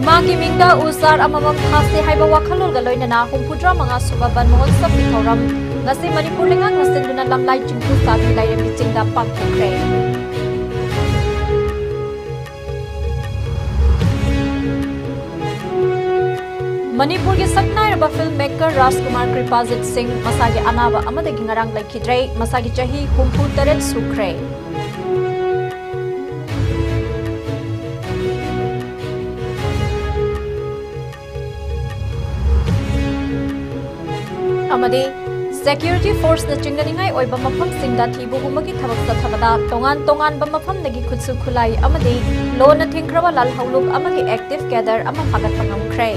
Imagi mingda usar amamam thase haiba wakhalol galoinana humpudra manga subaban mohotsap bithoram ngasi Manipur lenga ngasinduna lamlai jingpu sabi lairem bichingda pangthokre Manipur ki saknairaba filmmaker Rajkumar Kripajit Singh masagi anaba amadagi ngarang laikhidrei masagi chahi humpu taret sukre amadi security force na chingdaningai oiba mafam singda thibu humagi thabak sathabada tongan ba mafam nagi khutsu khulai amadi lo na thingkraba lal hauluk amagi active gather ama phagat pangamkhre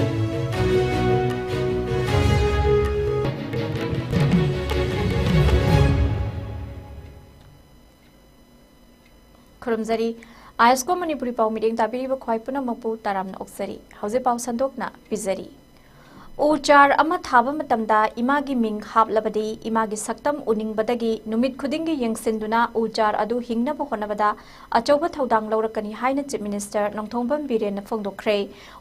khurumjari ISCOM Manipuri pau meeting tabiri ba khwai puna mapu taramna oksari hauze pau sandokna pizari Uchar ama thaba matamda imagi ming hablabadi imagi saktam uningbadagi numit khudingi yengsinduna uchar adu hingna bohonabada achauba thodang laurakani haina chief minister nongthongbam biren phongdokre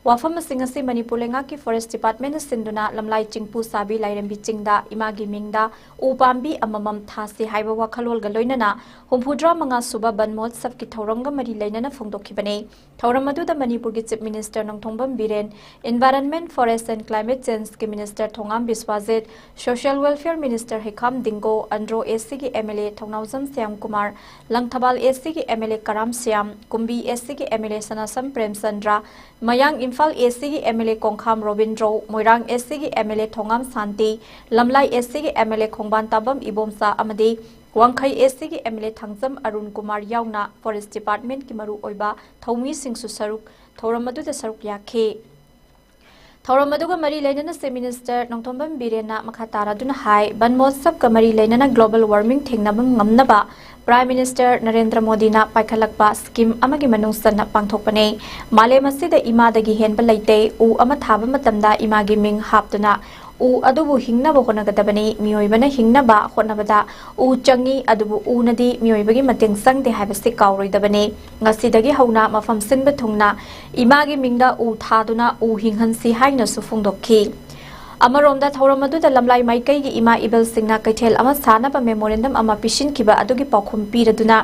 wafam singasi Manipur lenga ki forest department sinduna lamlai chingpu sabi lairembi chingda imagi mingda upambi amamam thase haiba wakhalol galoinana humpudra manga suba banmot sab ki thoranga mari lainana phongdokhibane thoramadu da Manipur ki chief minister nongthongbam biren environment forest and climate Change के minister Thongam Biswajit social welfare minister Heikham Dingo Andro SC की MLA Thounaojam Shyam Kumar Langthabal SC की MLA Karam Shyam Kumbi SC की MLA Sanasam Premchandra Mayang Imphal SC की MLA Konkham Robindro Moirang SC की MLA Thongam Shanti Lamlai SC की MLA Khongbantabam Ibomcha अमदी Wangkhei SC की MLA Thangjam Arun Kumar यावना फॉरेस्ट डिपार्टमेंट की मरु ओइबा थौमी सिंगसु सरुक थौरमदुद सरुक याखे थौरमदुगा मरी लेनना से मिनिस्टर नोंथोंबम बिरेना मखातारादुना हाई बनमोत्सव का मरी लेनना ग्लोबल वार्मिंग थेंगनाबम ngamnaba prime minister Narendra Modi ना पाइखलकपा स्कीम अमगी मनुंगसना पांगथोकपने मालेम असिदा इमादगी हेनबा लैते उ अमा थाबा मतमदा इमागी मिंग हापतुना उ अदुबु हिंगनाबा होनगदबनी मियोइबना हिंगनाबा होनबदा उ चंगी अदुबु उ नदी मियोइबगी मतेंग संगदे हाइबसे कावरोइदबने ngasiदगी हौना मफम सिनबा थुंगना इमागी मिंगदा उ थादुना उ हिंगहनसी हाइनसु फुंगदोखी अमरोमदा थौरमदुदा लमलाई माइकैगी इमा इबल सिंगना कैथेल अमा सानाबा मेमोरेंडम अमा पिसिनखिबा अदुगी पाखुम पीरदुना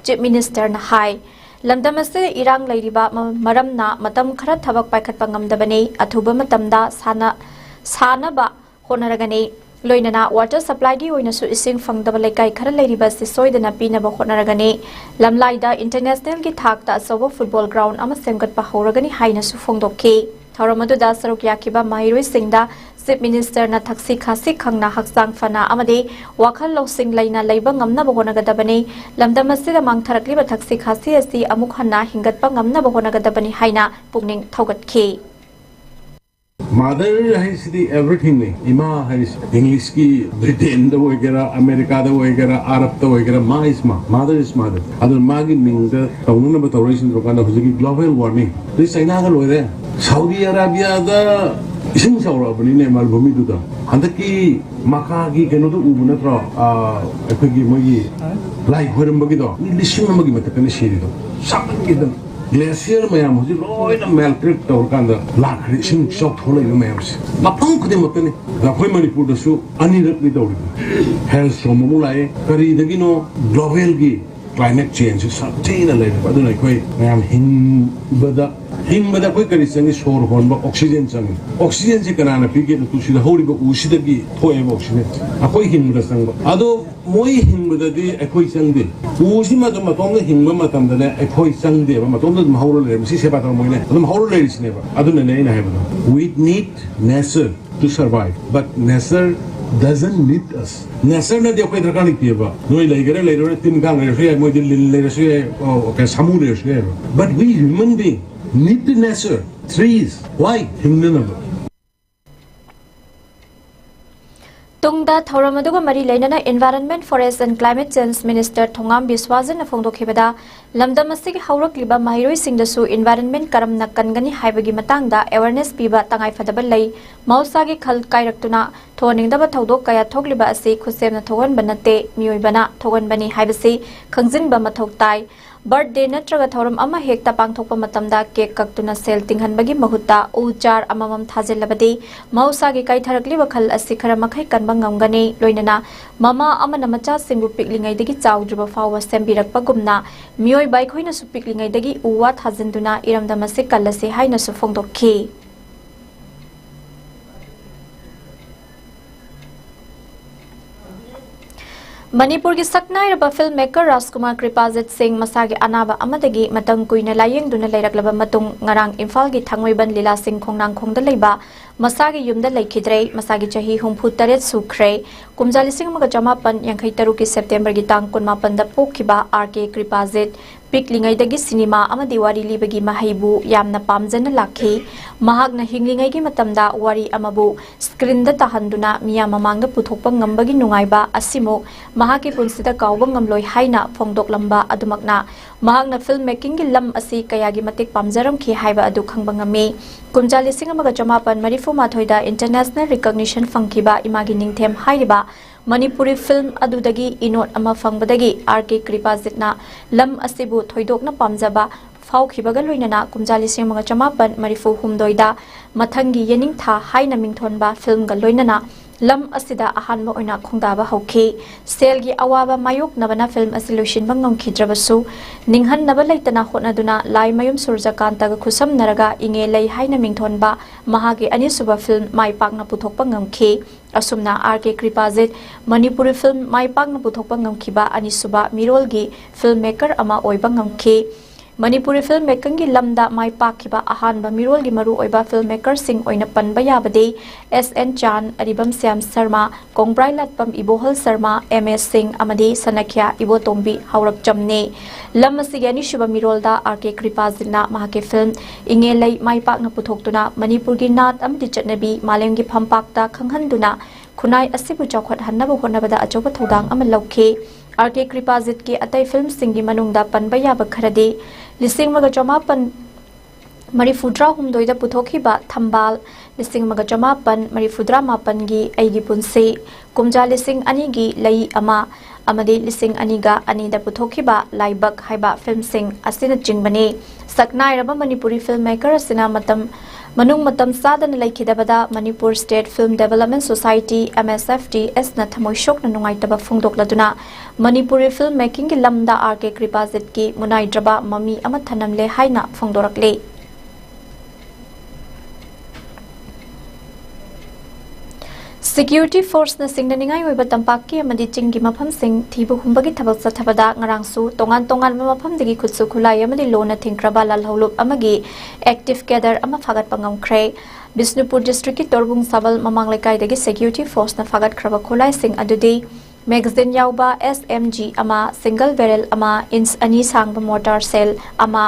चीफ मिनिस्टर ना हाई लमदम असे इरांग लैरिबा मरमना मतम खरा थबक पाइखतपा ngamdabane अथुबा मतमदा सानाबा होनरगने लोइनना वाटर सप्लाई गी ओइनसु इसिंग फंगदबा लेकाई खरा लैरिबा से सोइदना पीनबा होनरगने लमलाइदा इंटरनेशनल की थाकता असोबो फुटबॉल ग्राउंड अमा सेमगतपा होरगनी हाइनसु फोंगदोखे थौरमदुदा सरुक याखिबा माहिरोइ सिंगदा चीफ मिनिस्टर ना थक्सी खासी खंगना हक्सांग फना अमदे वाखल लौसिंग लैना लैबा ngamnaba होनगदबने लमदम असिदा मांगथरकलिबा थक्सी खासी असि अमुक हन्ना हिंगतपा ngamnaba होनगदबने हाइना पुगनिंग थौगतखे Mother has the everything ne. Ima has English ki Britain da वगैरह America da वगैरह Arab da वगैरह ma is ma. Mother is mother. Adul magi mingda taununa ba tauration rokana hujigi global warming. This China ka loire. Saudi Arabia da ising saura bani ne malbhumi du da. Handaki maka ki keno du ubu na tra akhigi mogi lai horam bagi do. Ni lishing magi matakane shiri do. Saman ki da glacier mayam hoji loina melted tawr kanda lakhri sing shock tholai no mayam se mapang khudi makani da khoi Manipur da su anirat ni dawri health somu lai kari dagi no global gi climate change satina lai aduna khoi mayam hing bada khoi kari sangi sor hon ba oxygen se kana na pige tu sida hori ba usida gi thoe ba oxygen akoi hing da sang ba ado moi hing bada di akoi sang de usi ma ma tom hing ma tam da ne akoi sang de ma tom da mahoro le si se ba ta moi ne mahoro le si ne ba aduna ne na ba we need nature to survive but nature doesn't need us nature na de akoi drakani ki ba noi lai gare tin gang le se moi de le se o samu le se but we human being need the nature trees why hing na ba Tungda Thoramaduga Mari Lenana Environment, Forest and Climate Change Minister Thongam Biswajan Fondo Kibada, Lamdamasig Haurak Liba Mahiro Singdasu Environment Karam Nakangani Haibagi Matanga, Awareness Piba Tangai Fadabalay, Mausagi Kal Kairaktuna, Toning Daba Todo Kaya Togliba Asi, Kusem Togan Banate, Muibana, Togan Bani Haibasi, Kangzin Bamatok Tai. Birthday natraga thoram ama hekta pangthokpa matamda cake kaktuna sel tinghanbagi mahuta ulchar amamam thajellabadi mausa gi kai tharakli wakhal asi khara makhai kanba ngamgani loinana mama amana macha singbu piklingai dagi chawdruba fawa sembirakpa gumna mioi bai khoina su piklingai dagi uwa thajenduna iramda mase kallase haina su phongdokhi Manipur ki saknai raba filmmaker Rajkumar Kripajit Singh masagi anaba amadagi matang kuina layeng duna lairaklaba matung ngarang Imphal gi thangmoiban Lila Singh khongnang khongda leiba masagi yumda leikidrei masagi chahi humpu taret sukhrei kumjali sing maga jamapan yankhai taru ki September gi tang 18 da pokhiba RK Kripajit piklingai dagi cinema amadi wari libagi mahaibu yamna pamjana lakhi mahakna hinglingai gi matamda wari amabu screen da tahanduna miya mamangda puthokpa ngambagi nungaiba asimo mahaki punsida kawba ngamloi haina phongdok lamba adumakna mahakna filmmaking gi lam asi kayagi matik pamjaram khi haiba adu khangba ngami kumjali singamaga jamapan marifu mathoida international recognition fangkiba imagi ningthem hairiba Manipuri film adudagi inot ama fangbadagi RK Kripajitna lam asibu thoidokna pamjaba faukhibaga loinana kumjali singmaga jamapan marifu humdoida mathangi yening tha haina mingthonba film ga loinana lam asida ahanba oina khongdaba hauki selgi awaba mayok nabana film solution bangong khidrabasu ninghan naba leitana hotnaduna lai mayum surjakanta ga khusam naraga inge lei haina mingthonba mahagi anisuba film mai pakna puthokpa ngamkhi asumna RK Kripajit Manipuri film mai pakna puthokpa ngamkhiba anisuba mirolgi filmmaker ama oiba ngamkhi Manipuri filmmaking gi lamda mai pakhiba ahanba mirolgi maru oiba filmmaker sing oina panba yabade SN Chan Aribam Syam Sharma Kongbrai Latpam Ibohal Sharma MS Singh amadi Sanakhya Ibo Tombi haurak jamne lam asigani shuba mirolda RK Kripajitna mahake film ingelai mai pakna puthoktuna Manipur gi nat amdi chatnabi malemgi phampakta khanghanduna khunai asibu chawkhat hannaba honabada achoba thodang ama lokhe RK Kripajit ki atai film singi manungda panba yaba kharade lising maga jamapan marifudra humdoida puthokhiba thambal lising maga jamapan marifudra mapan gi aigi punse kumja lising ani gi lei ama amadi lising aniga anida puthokhiba laibak haiba film sing asina jingbane saknai raba Manipuri filmmaker asina matam sadana laikidabada Manipur State Film Development Society MSFT esna thamoi shokna nungaitaba phungdokladuna Manipuri filmmaking ki lamda RK Kripajit ki munaidraba mami ama thanamle haina phongdorakle Security Force na singnaningai oiba tampaki amadi chingi mafam sing thibu humbagi thabak sathabada ngarangsu tongan mafam digi khutsu khulai amadi lona thingkraba lalholup amagi active gather ama fagat pangam khre Bisnupur district ki Torbung Sabal mamang lekai dagi Security Force na fagat khraba khulai sing adudi magazine yauba SMG ama single barrel ama ins ani sangba mortar cell ama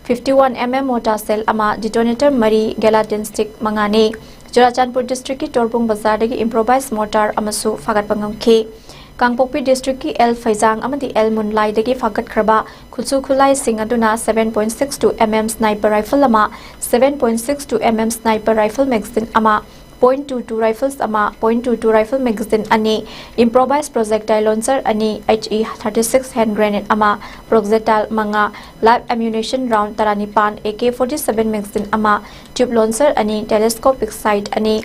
51mm mortar cell ama detonator mari gelatin stick mangani Churachandpur district ki Torbung Bazar dagi improvised mortar amasu fagat pangamkhi Kangpokpi district ki El Faizang amadi El Munlai dagi fagat khraba khutsu khulai sing aduna 7.62 mm sniper rifle ama 7.62 mm sniper rifle magazine ama .22 rifles ama .22 rifle magazine ani improvised projectile launcher ani HE36 hand grenade ama projectile manga live ammunition round taranipan AK47 magazine ama tube launcher ani telescopic sight ani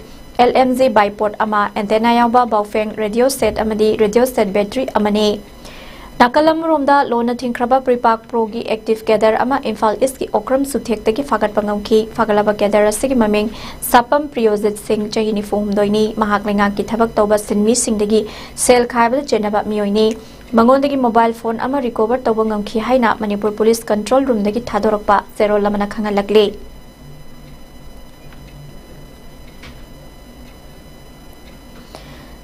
LMG bipod ama antenna yauba baufeng radio set amadi radio set battery amani Nakalam romda lona thingkraba pripak progi active gather ama Imphal East ki okram suthek tagi fagat pangamki fagalaba gather asigi maming sapam priyojit singh chahini form doini mahak lenga ki thabak toba sinmi singdagi sel khaibal chenaba miyoini mangondagi mobile phone ama recover toba ngamki haina Manipur police control room dagi thadorakpa zero lamana khangalakle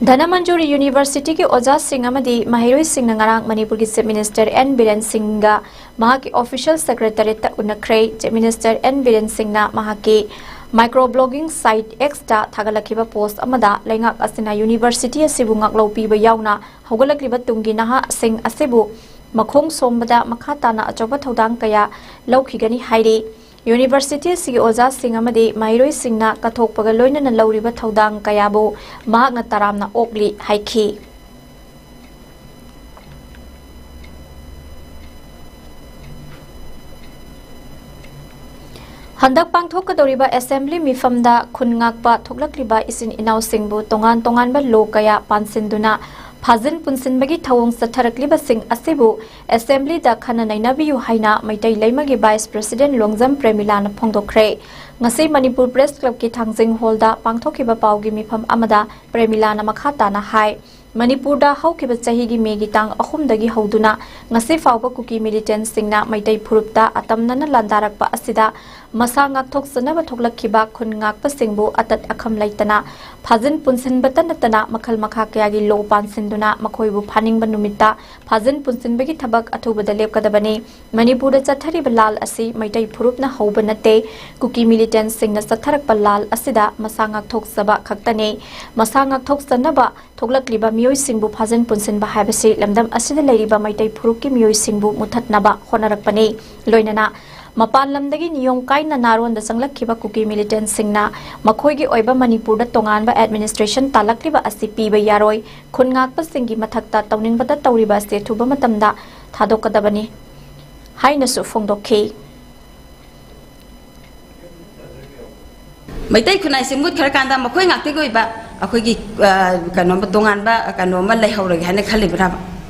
Dhanamanjuri University ki Oja Singh amadi Mahiroi Singh ngarang Manipur ki Chief Minister N Biren Singh ga mahaki official secretary ta unakhrei Chief Minister N Biren Singh na mahaki microblogging site X दा थागलखिबा post अमदा लेंगाक असिना university असिबु ngaklo piba yauna haugalakliba tunggi naha sing asibu makhong sombada makha tana achoba thodang kaya laukhigani hairi university सिगी ओजा Singh अमदे माइरोई सिंहना कथोकपगा लोइनना लौरिबा थौदांग कयाबो महाकना तरामना ओकली हाइखी हंदक पांगथोकदौरिबा assembly मिफमदा खुनंगाकपा थोकलक्लिबा इसिन इनाउ सिंहबु तोंगान तोंगानबा लो कया पानसिनदुना फाजिन पुनसिनबगी थवोंग सथरक्लिबा Singh असिबु assembly दा खना नैनाबियु हाइना मैतै लैमगी वाइस प्रेसिडेंट लोंगजम प्रेमिलाना फोंदोखरे ngasi manipur press club ki thangjing hall da pangthokiba pawgi mifam amada premilana makha tana hai manipur da haukiba chahi gi megi tang ahum dagi hauduna ngasi fawba kuki militant singna maitai phurupta atamnana landarakpa asida masa ngak thok sanaba thoklakhiba khun ngakpa singbu atat akham laitana phajin punsin batanatana makhal makha kya gi lo pansinduna makhoibu phaningba numita phajin punsinbagi thabak athubada lepkadabani manipur da chathari balal asi maitai phurupna hauba nate kuki militant singna satharak balal asida masa ngak thok saba khaktane masa ngak thok sanaba thoklakliba miyoi singbu phajin punsin ba habasi lamdam asida leiriba maitai phurupki miyoi singbu muthatnaba honarakpani loinana मपान लमदगी नियम काइना नारोन द संगलखिबा Kuki militant सिंगना मखोइगी ओइबा मणिपुर द तोंगानबा एडमिनिस्ट्रेशन तालक्लिबा असि पीबा यारोय खुनगाकपा सिंगी मथक्ता तौनिंगबदा तौरिबा से थुबा मतमदा थादोकदबनी हाइनसु फोंदोखि मैतै खुनाइ सिंगबु खरकांदा मखोइ ngakte goiba अखोइगी कनो तोंगानबा कनो म लैहौरगे हाने खलिबरा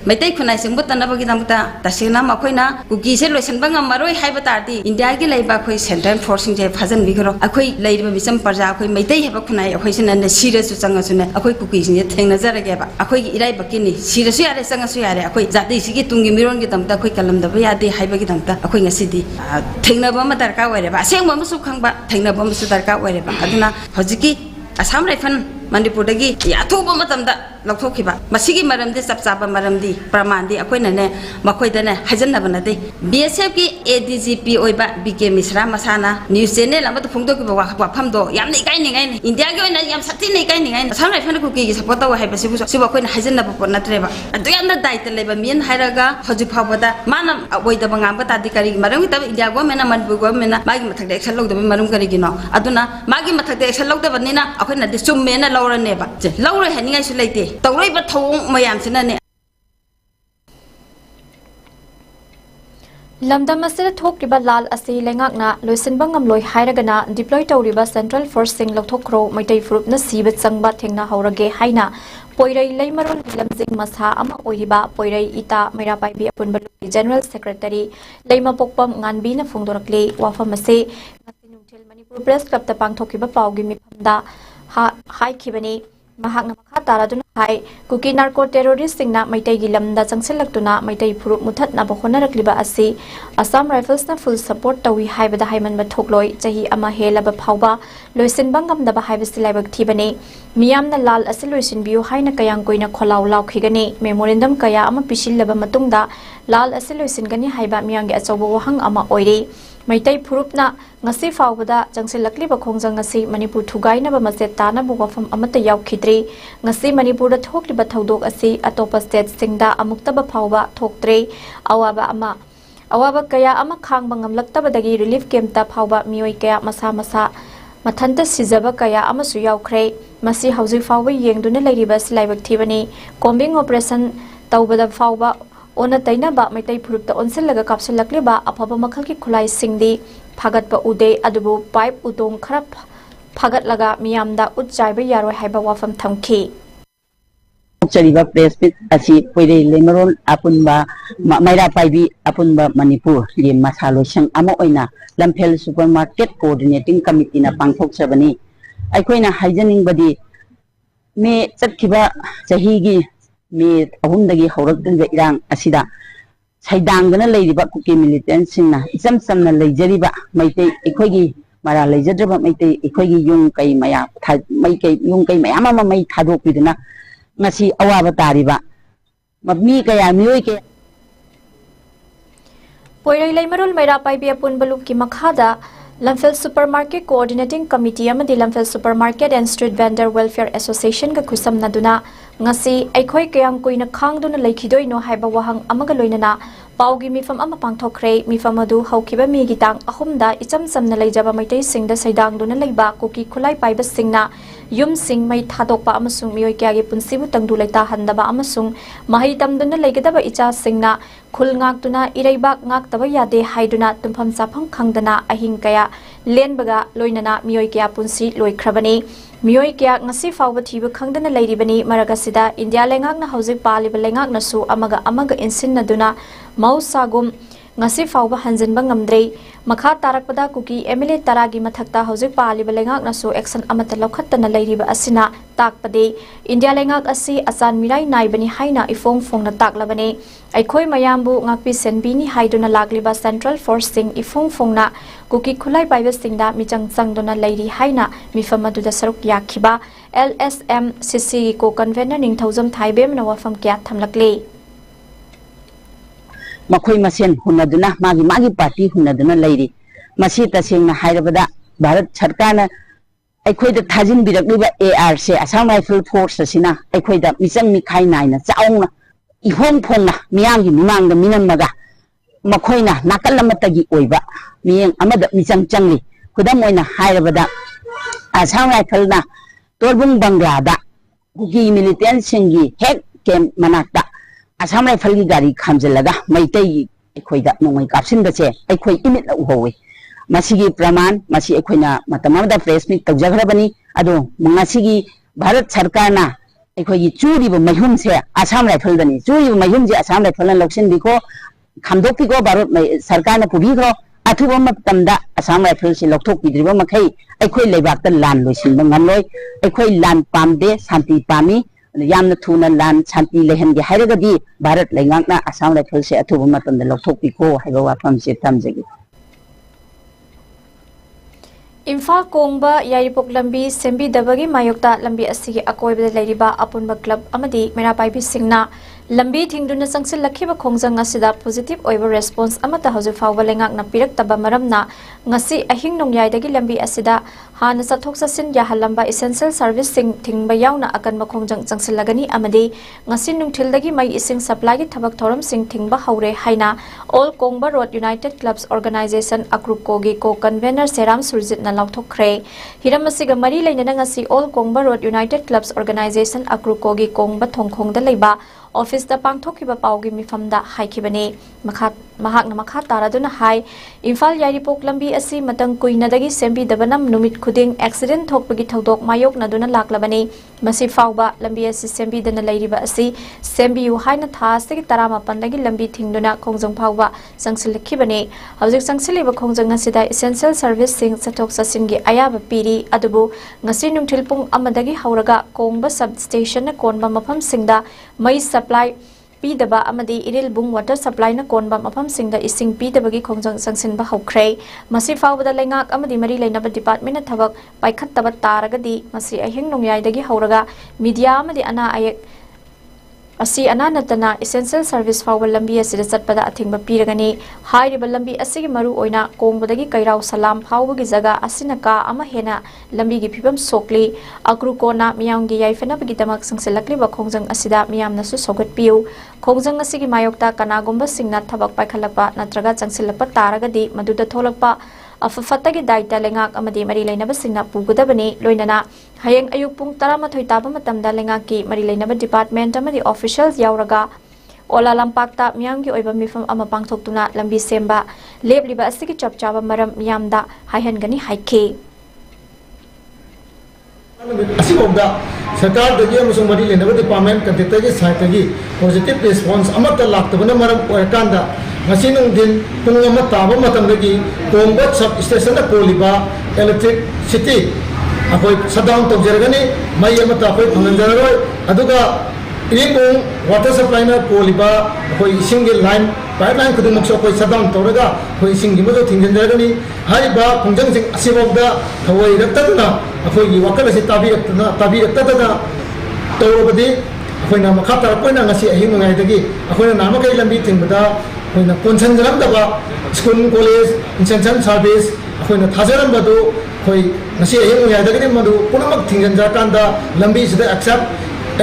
मैतै खुनाइ सिंगबु तनबगी दमता तसिना मखोइना कुकी से लोइसनबा ngamaroy हाइबा तारदी इंडिया गी लैबा खoi सेंट्रल फोर्सिंग जे फजन बिगरो अखोइ लैरिबा मिसम प्रजा अखोइ मैतै हेबा खुनाइ अखोइ सिनने सिरसु चंगसुने अखोइ कुकी सिंगे थेंगना जरगेबा अखोइ इराइ बकिनी सिरसु यारे चंगसु यारे अखोइ जाति सिगी तुंगी मिरोन गी दमता अखोइ कलमदबा यादे हाइबा गी दमता अखोइ ngasidi थेंगनबा म दरकार ओइरेबा असेंबा मसु खंगबा थेंगनबा मसु दरकार ओइरेबा अदुना हजिकी असम राइफल मणिपुर दगी याथुबा मतमदा लौथोखिबा मसिगी मरमदे चपचाबा मरमदी प्रमाणदी अखोइनने मखोइदने हजनबा नदे बीएसएफ की एडीजीपी ओइबा बीके मिश्रा मसाना न्यूज चैनल अमद फोंदोकिबा वाफमदो यामने इकाइनिगाइन इंडिया गे ओइना याम सतिने इकाइनिगाइन असम राइफल कुकी सपोर्ट तव हाइबसिबु सिबा अखोइना हजनबा पोट नत्रेबा अदु यामना दायित्व लेबा मिन हाइरागा हजु फावबदा माना ओइदबा ngamba तादिकारी मरम तब इंडिया गवर्नमेंट मणिपुर गवर्नमेंट मागी मथक एक्शन लौदबा मरम करिगिनो अदुना मागी मथक एक्शन लौदबनिना अखोइना दि चुम्मेना लौरनेबा जे लौरे हनिगाइसु लेते तौरैबा थौं मयामसिनाने लमदम असिदा थोक्रिबा लाल असि लेंगाकना लोइसिनबा ngamloi hairagana deploy tawriba central force sing lokthokro maitai furupna siba changba thengna haurage haina poirai leimaron lamjing masa ama oiba poirai ita meirapaibi apunbalu general secretary leima pokpam nganbi na phongdorakle wafam ase ngasinungthel manipur press club ta pangthokiba pawgi miphamda hai khibani mahakna makha taraduna hai kuki narco terrorist singna maitai gi lamda changsilaktuna maitai phurup muthatna bohonarakliba asi assam rifles na full support tawi haibada haiman ba thokloi chahi ama helaba phawba loisin bangam da ba haibasi laibak thibane miyamna lal asi loisin biu haina kayang koina kholaw law khigani memorandum kaya ama pisillaba matungda lal asi loisin gani haiba miyangi achobo wahang ama oire Meitei फुरुपना ngasi फावबदा जंगसिलक्लिबा खोंजंग ngasi Manipur थुगाइनबा मसे तानाबु वफम अमत यावखिद्रे ngasi Manipur दा थोक्लिबा थौदोक असि अतोपा state सिंगदा अमुक्तबा फावबा थोक्त्रे अवाबा कया अमा खांगबा ngamlaktabadagi relief कैंपता फावबा मियोय कया मसा मसा मथंत सिजबा कया अमसु यावख्रे मसी हौजि फावबा येंगदुना लैरिबा सिलाइबक थिबनी combing operation तौबदा फावबा ओना तैनाबा मैतै फुरुपता ओनसिलगा कापसिलक्लिबा अफबा मखलकी खुलाई सिंगदी फागतबा उदे अदुबु पाइप उतोंग खरा फागतलगा मियामदा उच्चाइबा यारोय हाइबा वाफम थमखि चरिबा प्रेस पिट असि पोइरे लेमरोल अपुनबा मैरा पाइबी अपुनबा मणिपुर ले मसालोसंग अमा ओइना लमफेल सुपरमार्केट कोऑर्डिनेटिंग कमिटी ना पांगथोकसबनी अखोइना हाइजनिंगबदी मे चटखिबा चहीगी मे अहुमदगी हौरक्तरिबा इरांग असिदा सैदांगना लैरिबा कुकी मिलिटेंट सिंगना इचम समना लैजरिबा मैतै एखोइगी मारा लैजद्रबा मैतै एखोइगी युंग कै मया युंग कै मया मा मै थादोकपिदना ngasi awaba tariba mabmi kaya miyoy ke poirai leimarul meira paibi apun baluk ki makhada Lamphel Supermarket Coordinating Committee amadi Lamphel Supermarket and Street Vendor Welfare Association ga khusam naduna ngasi aikhoi kayam kuina khangduna leikhidoi no haiba wahang amaga loinana paugi mifam ama pangthokre mifam adu haukiba mi gitang ahumda icham samna leijaba maitai singda saidang duna leiba kuki khulai paiba singna yum sing mai thadokpa amasung mioi kyagi punsibu tangdu leita handaba amasung mahai tamduna leigedaba icha singna khulngak tuna ireibak ngak taba yade haiduna tumpham chafam khangdana ahing kaya lenbaga loinana mioi kya punsi loikrabani mioi kya ngasi fawba thibu khangdana leiribani maragasida India lengak na hauzik paliba lengak na su amaga insin naduna mausagum ngasi fawba hanjinba ngamdrei makha tarakpada kuki MLA taragi mathakta hauzik paliba lengak na su action amata lokhattana leiriba asina takpade India lengak asi asan mirai naibani haina ifong fongna taklabani aikhoi mayambu ngakpi senbini haiduna lagliba Central Force sing ifong fongna kuki khulai paiba singda michang changduna leiri haina mifamaduda saruk yakhiba LSM CC ko convener ningthaujam thaibem na wafam kya thamlakle makhoi masen hunaduna magi party hunaduna leiri masi tasengna hairabada Bharat Sarkarna aikhoida thajin birakliba AR se Assam Rifle Force asina aikhoida michang mikhai naina chaungna ihong phongna miyamgi mimangda minamaga makhoina nakallamatagi oiba miyeng amada michang changli khudam oina hairabada Assam Rifle na Torbung Banglada kuki militant singi hek kem manakta Assam Rifle gi gari khamjalaga maitai aikhoida nongoi kapsin bache aikhoi imit na uhowe masigi praman masi aikhoina matamada press meet tawjagrabani ado masigi Bharat Sarkarna aikoi gi churi ba mahum se Assam Rifle dani churi ba mahum je Assam Rifle na loksin biko khamdok biko Bharat Sarkarna pubi gro athuba matamda Assam Rifle se lokthok bidriba makhai aikhoi leibak ta lan loisin ngamloi aikhoi lan pamde santi pami yamna thuna lan santi lehengi hairagadi Bharat lengakna Assam Rifle se athuba matamda lokthok biko haiba wafam se tamjagi Imphal Kongba Yaripok Lambi Sembi Dabagi Mayokta Lambi Asigi Akoibada Leiriba Apunba Club Amadi Merapaibi Singna Lambi Thingduna Sangsil Lakhiba Khongjang Asida positive oiba response amata hauju fawba lengak na pirak taba maramna ngasi ahing nongyai lambi asida hana sathok sasin yahalamba essential service sing thingba yauna akan makhongjang changsilagani amadi ngasi nungthil dagi mai ising supply gi thabak thoram sing thingba haure haina All Kongba Road United Clubs Organization Akruko gi ko convener Seram Surjit na lauthokre hiram asiga mari leinana ngasi All Kongba Road United Clubs Organization Akruko gi Kongba thongkhongda leiba office da pangthokiba paugi mifamda haikibani mahakna makha taraduna hai Imphal Yaripok lambi asi matang kuinadagi sembi dabanam numit khuding accident thokpagi thodok mayok naduna laklabani masi fawba lambi asi sembi dana leiriba asi sembi yu haina thasagi tarama pandagi lambi thingduna khongjang fawba sangsilkhibani hawjik sangsiliba khongjang asida essential service sing sathok sasingi ayaba piri adubu ngasi nungthilpung amadagi hauraga Kongba substation na konba mafam singda mai supply pidaba amadi iril bung water supply na konba mafam singda ising pidabagi khongjang sangsinba haukhre masi fawbada lengak amadi mari leinaba department na thabak paikhattaba taragadi masi ahing nongyai dagi hauraga media amadi ana ayek asi ananatana essential service fawba lambi asida chatpada athingba piragani hairiba lambi asigi maru oina kongbadagi kairau salam fawbagi jaga asina ka ama hena lambi gi phibam sokli akru kona miyamgi yaifana bagi damak sangselakli ba khongjang asida miyamna su sogat piu khongjang asigi mayokta kanagomba singna thabak paikhalakpa natraga changsilakpa taragadi maduda tholakpa afafatagi daita lengak amadi mari leinaba singna pugadabani loinana hayeng ayuk pung 13 taba matamda lengaki mari leinaba department amadi officials yauraga ola lampakta miyamgi oiba mifam ama pangthoktuna lambi semba lebliba asigi chapchaba maram miyamda haihangani haike असिबोंदा सरकार दगी अमसुंग मरी लेनब department contactor की सहायता की positive response अमत लाक्तबना मरम ओरकांदा ngasi nung din tung ama taba matam lagi Kongba sub station na poliba electricity akoi shutdown tawjaragani mai ama ta akoi thanganjaroi aduga iribung water supply na poliba akoi single line pipeline kudum mokso akoi shutdown tawraga akoi singi mojo thingjanjaragani haiba khongjang sing asibogda thawai raktaduna akoi gi wakal asi tabi raktadana tawrabadi akoi na makha tarapona ngasi ahi ngai dagi akoi na namakai lambi thingbada कोई ना कौन संजरम दबा school college इंसेंशन service ꯑꯩꯈꯣꯏꯅ ꯊꯥꯖꯔꯝꯕꯗꯨ ꯑꯩꯈꯣꯏ ꯉꯁꯤ ꯑꯍꯤꯡ ꯅꯣꯡꯌꯥꯏꯗꯒꯤꯗꯤ ꯃꯗꯨ ꯄꯨꯝꯅꯃꯛ ꯊꯤꯡꯖꯤꯟꯖꯔꯀꯥꯟꯗ ꯂꯝꯕꯤꯁꯤꯗ accept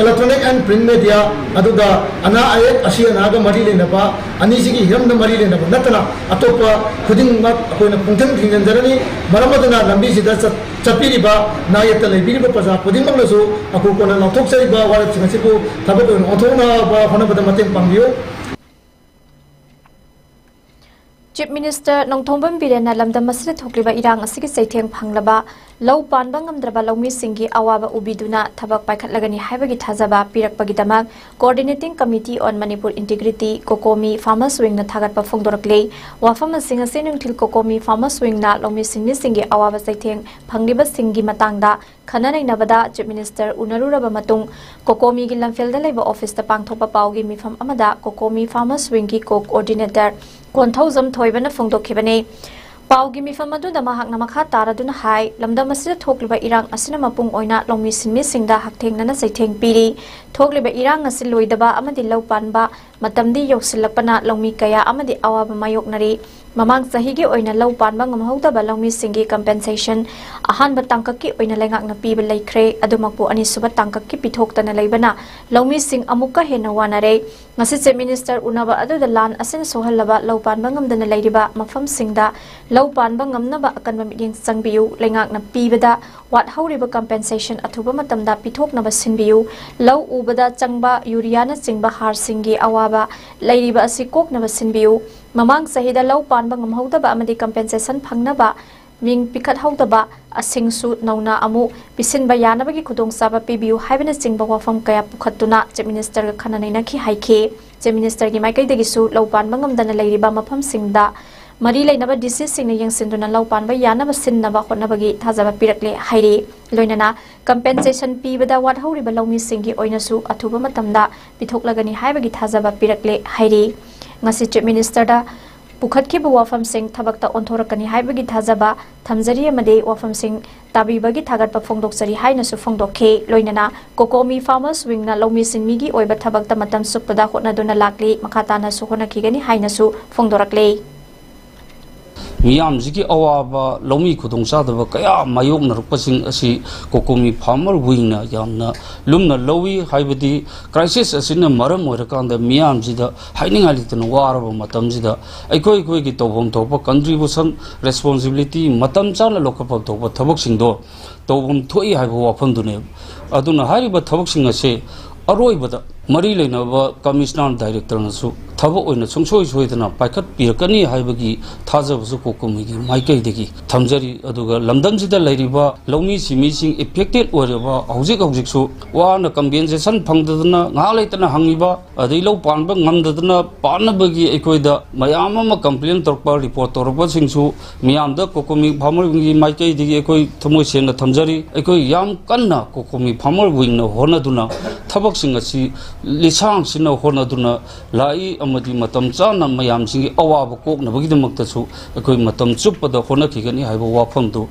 electronic and print media aduga ana ayek asi anaga mari lenaba anisigi hiramda mari lenaba natana atopa khuding mak akoina pungthang thingjanjarani maramaduna lambi sida chapiriba nayata lebiriba paja khuding mak lasu aku kona lauthok saiba wala chingasibu thabak othona ba honabada mateng pangbiyo Chief Minister Nongthongbam Birena lamdam masida thokliba irang asigi saitheng phanglaba lau panba ngamdraba laumi singgi awaba ubiduna thabak paikhatlagani haibagi thajaba pirakpagi damak Coordinating Committee on Manipur Integrity Kokomi Farmers Wing na thagatpa phongdorakle wafam singa senungthil Kokomi Farmers Wing na laumi singni singgi awaba saitheng phangliba singgi matangda khananai nabada Chief Minister unaruraba matung Kokomi gi lamfelda leba office ta pangthopa paugi mifam amada Kokomi Farmers Wing gi coordinator Konthozam thoibana phongdokhibane paugi mifam adu da mahakna makha taraduna hai lamdam asida thokliba irang asina mapung oina longmi sinmi singda hakthengna saitheng piri thokliba irang asil loidaba amadi laupanba matamdi yoksilakpana longmi kaya amadi awaba mayoknari mamang sahigi oina laupanba ngamhaudaba longmi singi compensation ahan ba tangkaki oina lengakna piba laikre adumakpu ani suba tangkaki pithoktana leibana longmi sing amukka hena wanare ngasi Chief Minister unaba adu da lan asin sohallaba laupanba ngamdana leiriba mafam singda laupanba ngamnaba akanba miding sangbiu lengakna pibada wat hauriba compensation athuba matamda pithoknaba sinbiu lau ubada changba urea chingba har singi awaba leiriba asi koknaba sinbiu mamang sahida lau panba ngamhaudaba amadi compensation phangnaba ming pikhat haudaba asingsu nauna amu pisinba yanabagi khudong saba pibiu haibana chingba wafam kaya pukhatuna Chief Minister ga khananaina ki haike Chief Minister gi maikai dagisu lau panba ngamdana leiriba mafam singda mari lainaba disease singna yangsinduna lau panba yanaba sinnaba hotnabagi thajaba pirakle hairi loinana compensation pibada wat hauriba laumi singi oinasu athuba matamda pithoklagani haibagi thajaba pirakle hairi ngasi Chief Minister da pukhatkiba wafam sing thabakta onthorakani haibagi thajaba thamjari amade wafam sing tabibagi thagatpa phongdoksari hainasu phongdokhe loinana Kokomi Farmers Wing na laumi singmigi oiba thabakta matam supada hotnaduna lakli makhatana su honakigani hainasu phongdorakle Miyamjiki awaba lomi khudong sadaba kaya mayok narupasing asi Kokomi Farmer Wing na yamna lumna lowi haibadi crisis asina maram oirakanda miyamjida haininghalitana waraba matamjida aikoi gi tobom thopa contribution responsibility matam chana lokapa thopa thabaksingdo tobom thoi haiba wafamdune aduna hariba thabaksing ase aroibada mari leinaba commissioner director nasu thaba oina sungsoi soidana paikhat pirakani haibagi thajabasu Kokomi maikai degi thamjari aduga lamdamjida leiriba laumi simi sing affected oreba hojik su wana compensation phangdadana ngalaitana hangiba adai lau panba ngamdadana panabagi ekoida mayam ama complain torpa report torpa singsu miyamda Kokomi Farmer Wing maikai degi ekoi thamoi sengna thamjari ekoi yam kanna Kokomi Farmer Wing na honaduna thabak sing asi lisang sina honaduna lai amadi matam chana mayam singi awaba koknabagi damaktasu ekoi matam chuppada honakigani haiba wafamdu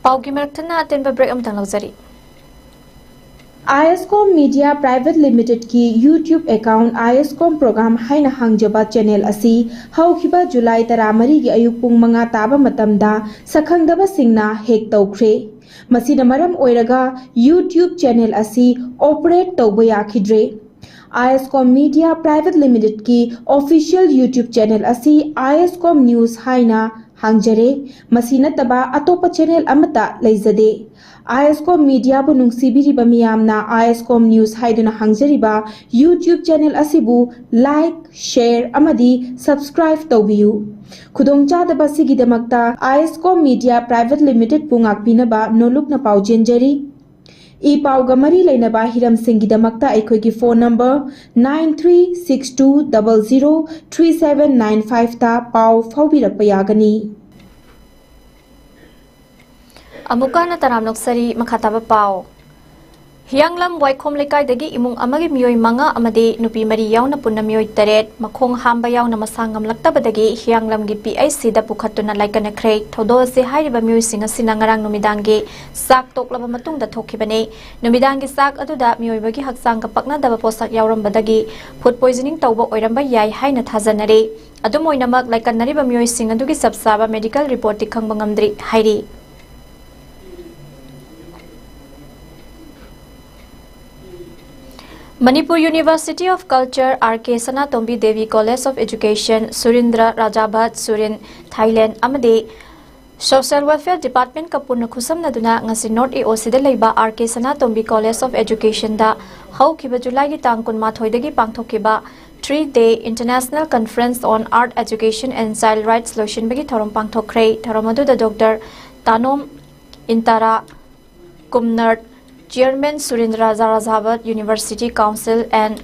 paugi merthana atenba break amtang laujari ISCOM Media Private Limited की YouTube account ISCOM program हाइना हांगजबा channel asi हौखिबा जुलाई 13 गी अयुक पुंग मंगा ताबा मतमदा सखंगदबा सिंगना हेक तौख्रे मसीना मरम ओइरगा YouTube channel asi operate तौबा याखिद्रे ISCOM Media Private Limited की official YouTube channel asi ISCOM News हाइना हांगजरे मसीना तबा अतोपा channel अमता लेजदे ISCOM Media bu nungsibiriba miyamna ISCOM News haiduna hangjariba YouTube channel asibu like, share amadi subscribe tawbiyu khudongchadaba sigidamakta ISCOM Media Private Limited bu ngakpinaba nolukna paujenjari e pauga mari leinaba hiram singidamakta aikhoigi phone number 9362003795 ta pau phaubirakpa yagani Amukana taram noksari makhataba pao Hianglam Waikhom Lekai dagi imung amagi miyoi manga amade nupi mari yauna punna miyoi taret makhong hamba yauna masangam laktabadagi Hianglam gi PIC da pukhatuna laikana khrei thodo se hairiba miyoi singa sinangarang numidangi sak toklaba matung da thokhibane numidangi sak aduda miyoi bagi haksang ka pakna daba posak yaurambadagi food poisoning tawba oiramba yai haina thajanare adum oinamak laikannariba miyoi sing adugi sabsaba medical report ti khangba ngamdri hairi Manipur University of Culture RK Sanatombi Devi College of Education Surindra Rajabhat Surin Thailand amadi Social Welfare Department ka purna khusam naduna ngasi North AOC da leiba RK Sanatombi College of Education da haukiba July gi tang kun mathoi dagi pangthokiba 3-day International Conference on Art Education and Child Rights Lotion bagi thorom pangthokhrei thoromadu da Dr. Tanom Intara Kumnar Chairman Surindra Rajabhat University Council and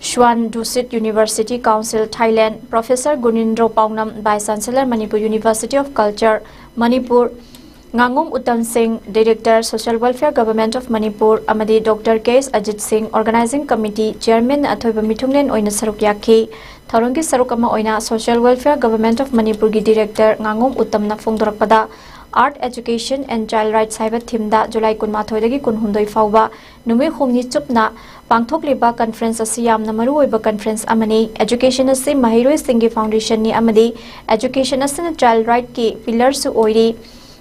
Shwan Dusit University Council Thailand Professor Gunindro Paunam Vice Chancellor Manipur University of Culture Manipur Ngangum Uttam Singh Director Social Welfare Government of Manipur amadi Dr. K.S. Ajit Singh Organizing Committee Chairman Athoiba Mithunglen oina saruk yakhi Tharungi saruk ama oina Social Welfare Government of Manipur gi Director Ngangum Uttam na phongdorakpada Art Education and Child Rights haiba theme da July 18 dagi 19 fauba numi humni chupna pangthokliba conference asi yamna maru oiba conference amani education asi mahiroi singi foundation ni amadi education asina child right ki pillar su oiri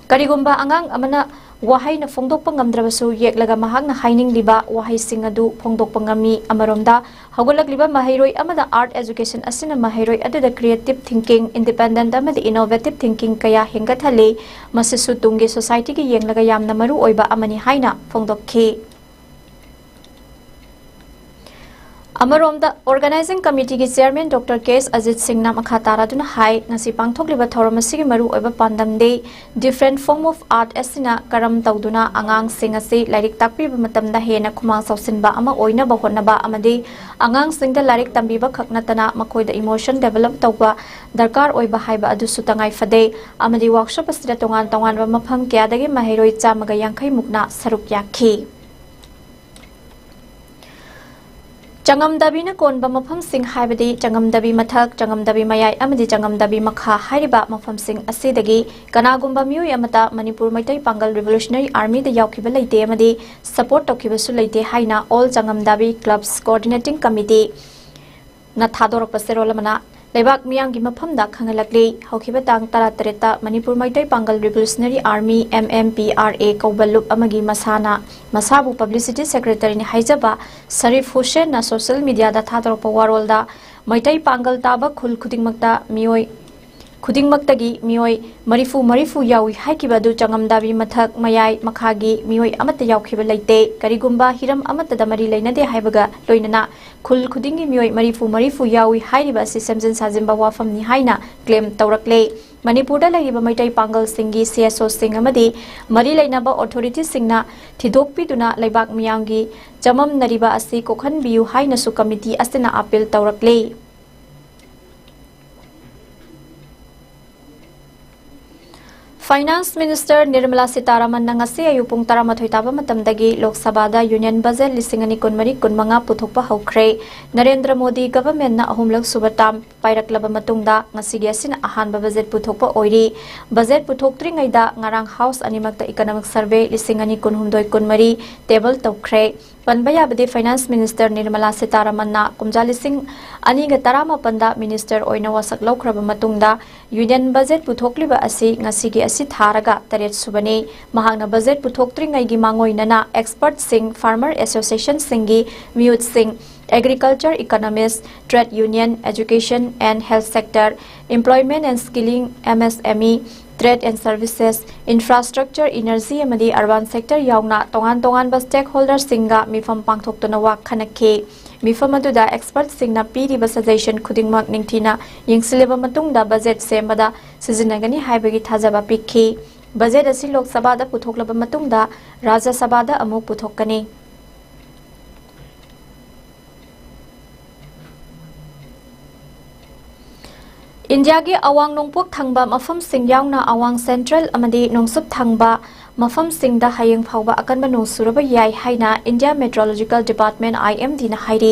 karigumba angang amana wahai na phongdokpa ngamdrabasu yeklaga mahakna haining liba wahai singadu phongdokpa ngami amaromda hagolagliba mahiroi amada art education asina mahiroi adada creative thinking independent amada innovative thinking kaya hengathale masisu tungi society ki yenglaga yamna maru oiba amani haina phongdokki Amaromda Organizing Committee ki Chairman Dr. K.S. Ajit Singh na makhatara duna hai ngasi pangthokliba thoramasi ki maru oiba pandamde different form of art asina karam tawduna angang sing asi lairik takpiba matamda hena khumang sausinba ama oina ba honnaba amadi angang singda lairik tambiba khaknatana makoida emotion develop tawba darkar oiba haiba adu sutangai fade amadi workshop asira tongan tongan ba mafam kya dagi mahiroi chamaga yankhai mukna saruk yakhi Changamdabi na konba mafam sing haibadi changamdabi mathak changamdabi mayai amadi changamdabi makha hairiba mafam sing asidagi kanagumba miyoi amata Manipur Maitai Pangal Revolutionary Army da yaukiba leite amadi support tawkiba su leite haina all changamdabi clubs coordinating committee na thadorok paserolamana Lebak miyang gi mafamda khangalakle haukiba tang 13 Manipur Maitai Pangal Revolutionary Army MMPRA kaubalup amagi masana masabu publicity secretary ni haijaba Sarif Hussain na social media da thadorpa warolda Maitai Pangal taba khul khudingmakta miyoi khudingmaktagi miyoi marifu yawi haikibadu changamdabi mathak mayai makhagi miyoi amata yaukhiba leite karigumba hiram amata da mari leinade haibaga loinana khul khudingi miyoi marifu yawi hairiba si semjin sajimba wafam ni haina claim tawrakle Manipur da laiba Maitai Pangal singi CSO sing amadi mari leinaba authority singna thidokpiduna leibak miyangi jamam nariba asi kokhan biu haina su committee asina appeal tawrakle Finance Minister Nirmala Sitaraman nangasi ayupung taramathoy taba matamdagi Lok Sabha da Union Budget 2024-25 puthokpa haukhre Narendra Modi government na ahumlak subatam pairaklaba matungda ngasigi asin ahanba budget puthokpa oiri budget puthoktringai da ngarang house animakta economic survey 2024-25 table tawkhre Panbaya bade Finance Minister Nirmala Sitaraman na kumja 2018 da minister oina wasak laukraba matungda Union Budget puthokliba asi ngasigi asi tharaga taret subani mahangna budget puthoktrinngai gi mangoinana expert sing farmer association singi mute sing agriculture economists trade union education and health sector employment and skilling MSME trade and services infrastructure energy amadi urban sector yauna tongan ba stakeholders singa mifam pangthoktona wa khanakhe mifam aduda expert singna piriba suggestion khudingmak ningthina yingsileba matungda budget semada sizinagani haibagi thajaba pikhi budget asi lok sabha da puthoklaba matungda rajya sabha da amuk puthokani India gi awang nongpok thangba mafam sing yauna awang central amadi nongsup thangba mafam sing da hayeng phawba akanba nongsuraba yai haina India Meteorological Department IMD na hairi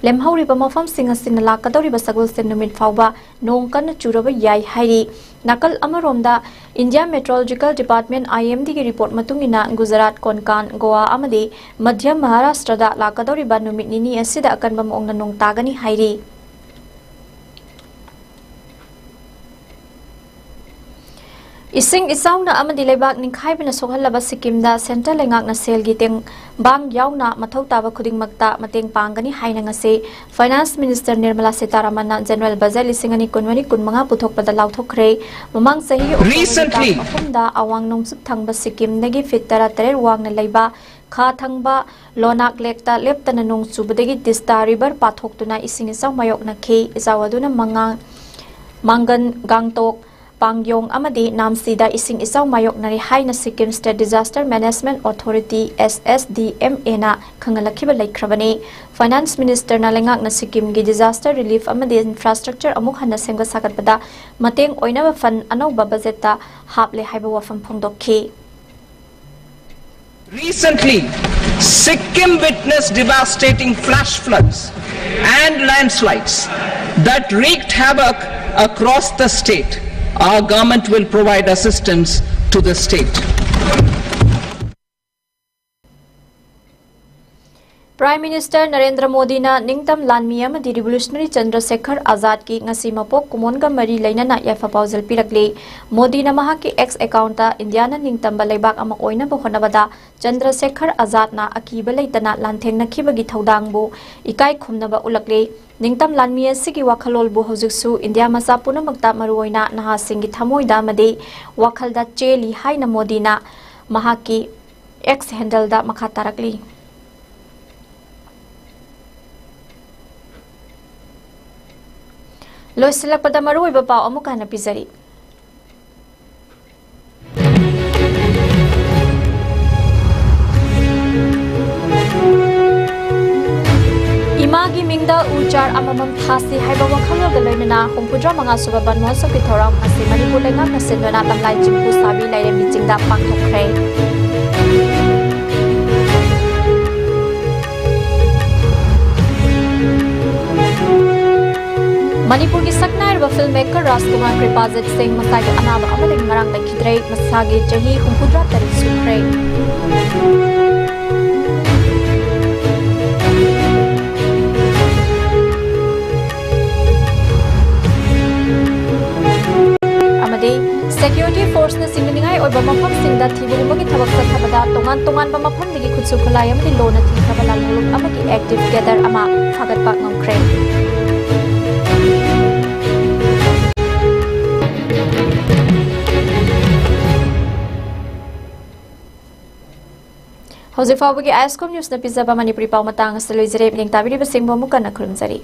lemhauriba mafam sing asina lakadoriba sagul sen numit phawba nong kan churaba yai hairi nakal amaromda India Meteorological Department IMD gi report matungina Gujarat Konkan Goa amadi Madhya Maharashtra da lakadoriba numit nini asida akanba mongna nong tagani hairi Ising isauna amadi lebak ningkhaibna sohalaba sikimda center lengakna selgi teng bang yauna mathau taba khudingmakta mateng panggani haina ngase finance minister Nirmala Sitharaman general budget lisingani kunwani kunmanga puthokpada lauthokre mamang sahi recently afumda awang nongsup thangba sikim nagi fitara terer wangna leiba kha thangba lonak lekta leptana nong chubadagi Tista river pathoktuna ising isaw mayokna khe izawaduna mangan gangtok Pangyong amadi namsida ising isaw mayok nari haina Sikkim State Disaster Management Authority SSDMA na khangalakhiba laikhrabani Finance Minister na lengak na Sikkim gi Disaster Relief amadi Infrastructure amuk hana semga sagatpada mateng oinaba fund anauba budget ta haple haiba wafam phongdokhi Recently, Sikkim witnessed devastating flash floods and landslides that wreaked havoc across the state. Our government will provide assistance to the state. Prime Minister Narendra Modi na ningtam lanmi amadi Revolutionary Chandrasekhar Azad ki ngasi mapok kumonga mari lainana yafa pausal pirakle Modi na mahaki X account ta India na ningtam balaibak ama oina bo honabada Chandrasekhar Azad na akiba laitana lantheng na khibagi thaudang bo ikai khumnaba ulakle Ningtam lanmi asigi wakhalol bu hojiksu India masa punamakta maruoina naha singi thamoida made wakhalda cheli haina Modi na mahaki X handle da makha tarakli Loisilakpada maruoiba pau amuka na pizari Imagi mingda ujar amamam thasi haiba wakhalol galoinana hongpudra manga suba banmoso ki thoram ase Manipur lengak na sindona tamlai jimpu sabi laire michingda pangthokre Manipur ki saknairba filmmaker Rajkumar Kripazit Singh masai anaba amading marang laikhidrei masagi jahi hongpudra tari sukre Security Force na singningai oiba mafam singda thibugumagi thabak sathabada tongan ba mafam digi khutsu khulai amadi lona thikhraba lalung amagi active gather ama phagatpa ngamkhre Hausi fawbagi ISCOM News na pizza ba Manipuri pau matang asaloi jere ling tabiri basing bo mukana khurumjari